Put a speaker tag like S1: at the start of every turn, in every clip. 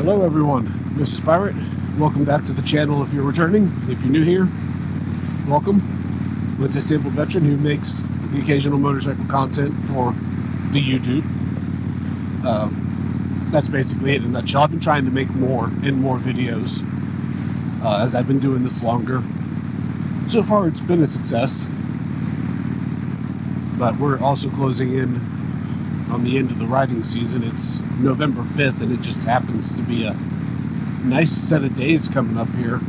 S1: Hello everyone, this is Pirate. Welcome back to the channel if you're returning. If you're new here, welcome. I'm a disabled veteran who makes the occasional motorcycle content for the YouTube. That's basically it in a nutshell. I've been trying to make more and more videos as I've been doing this longer. So far it's been a success, but we're also closing in on the end of the riding season. It's November 5th and it just happens to be a nice set of days coming up here.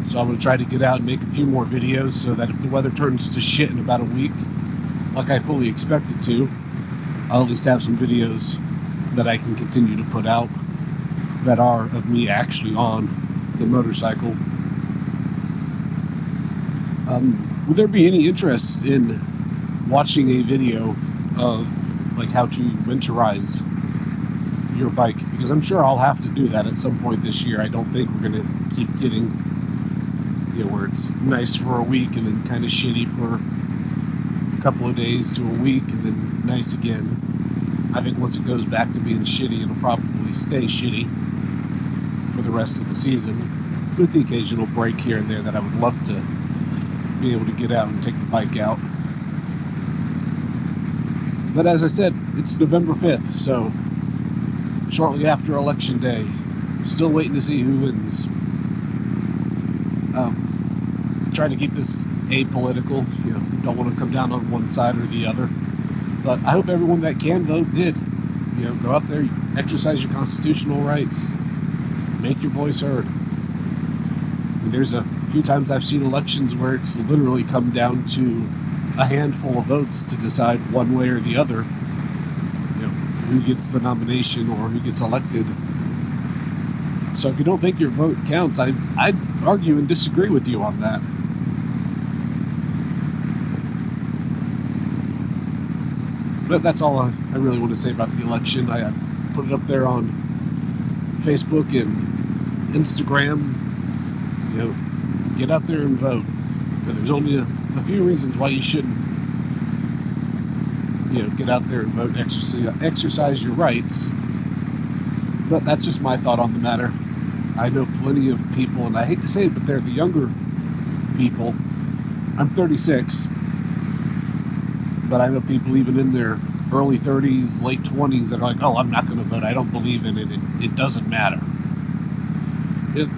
S1: So I'm going to try to get out and make a few more videos so that if the weather turns to shit in about a week, like I fully expect it to, I'll at least have some videos that I can continue to put out that are of me actually on the motorcycle. Would there be any interest in watching a video of like how to winterize your bike? Because I'm sure I'll have to do that at some point this year. I don't think we're going to keep getting, where it's nice for a week and then kind of shitty for a couple of days to a week and then nice again. I think once it goes back to being shitty, it'll probably stay shitty for the rest of the season, with the occasional break here and there that I would love to be able to get out and take the bike out. But as I said, it's November 5th, so shortly after Election Day. Still waiting to see who wins. Trying to keep this apolitical, don't want to come down on one side or the other. But I hope everyone that can vote did. Go out there, exercise your constitutional rights, make your voice heard. There's a few times I've seen elections where it's literally come down to a handful of votes to decide one way or the other, who gets the nomination or who gets elected. So if you don't think your vote counts, I'd argue and disagree with you on that. But that's all I really want to say about the election. I put it up there on Facebook and Instagram. Get out there and vote. But there's only a few reasons why you shouldn't, get out there and vote, exercise your rights. But that's just my thought on the matter. I know plenty of people, and I hate to say it, but they're the younger people. I'm 36, but I know people even in their early 30s, late 20s that are like, oh, I'm not going to vote. I don't believe in it. It doesn't matter.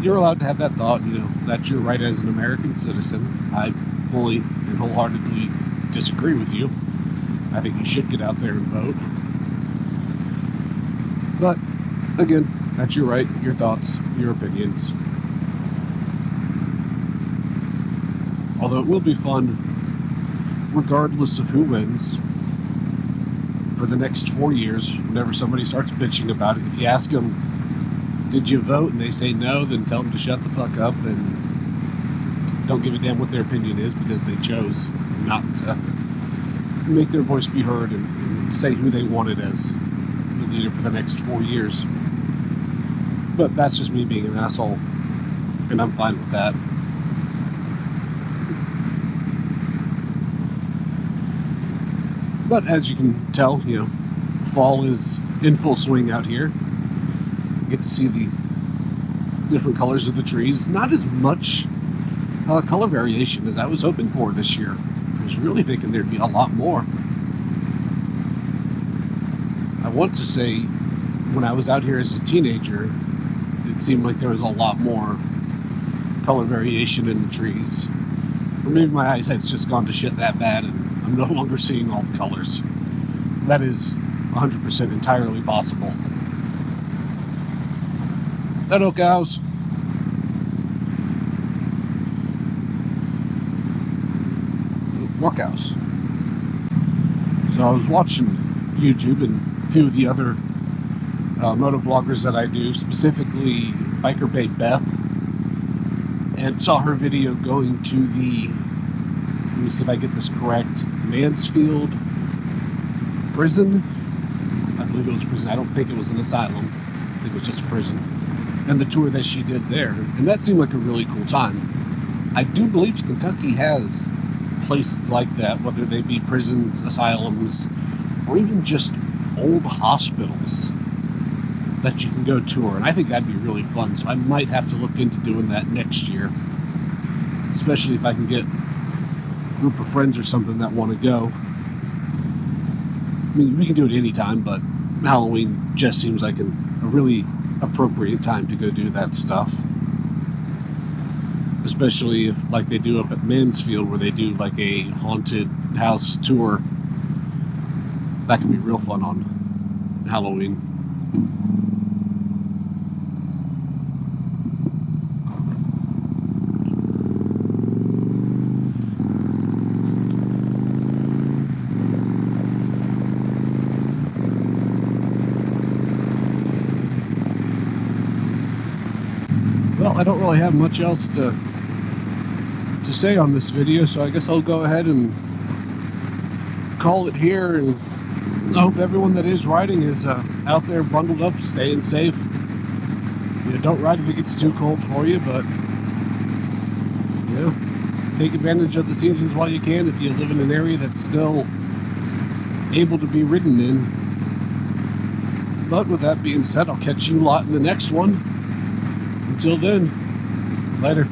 S1: You're allowed to have that thought, that's your right as an American citizen. I fully and wholeheartedly disagree with you. I think you should get out there and vote. But, again, that's your right, your thoughts, your opinions. Although it will be fun, regardless of who wins, for the next 4 years, whenever somebody starts bitching about it, if you ask them, did you vote? And they say no, then tell them to shut the fuck up and don't give a damn what their opinion is, because they chose not to make their voice be heard and say who they wanted as the leader for the next 4 years. But that's just me being an asshole, and I'm fine with that. But as you can tell, fall is in full swing out here. Get to see the different colors of the trees. Not as much color variation as I was hoping for this year. I was really thinking there'd be a lot more. I want to say when I was out here as a teenager, it seemed like there was a lot more color variation in the trees. Or maybe my eyesight's just gone to shit that bad and I'm no longer seeing all the colors. That is 100% entirely possible. Hello, cows. More cows. So I was watching YouTube and a few of the other motovloggers that I do, specifically Biker Babe Beth, and saw her video going to the, let me see if I get this correct, Mansfield prison. I believe it was a prison. I don't think it was an asylum. I think it was just a prison. And the tour that she did there. And that seemed like a really cool time. I do believe Kentucky has places like that, whether they be prisons, asylums, or even just old hospitals that you can go tour, and I think that'd be really fun. So I might have to look into doing that next year, especially if I can get a group of friends or something that want to go. I mean, we can do it anytime, but Halloween just seems like a really appropriate time to go do that stuff. Especially if, like they do up at Mansfield, where they do like a haunted house tour. That can be real fun on Halloween. Well, I don't really have much else to say on this video, so I guess I'll go ahead and call it here, and I hope everyone that is riding is out there bundled up, staying safe. You know, don't ride if it gets too cold for you, but you know, take advantage of the seasons while you can if you live in an area that's still able to be ridden in. But with that being said, I'll catch you a lot in the next one. Until then, later.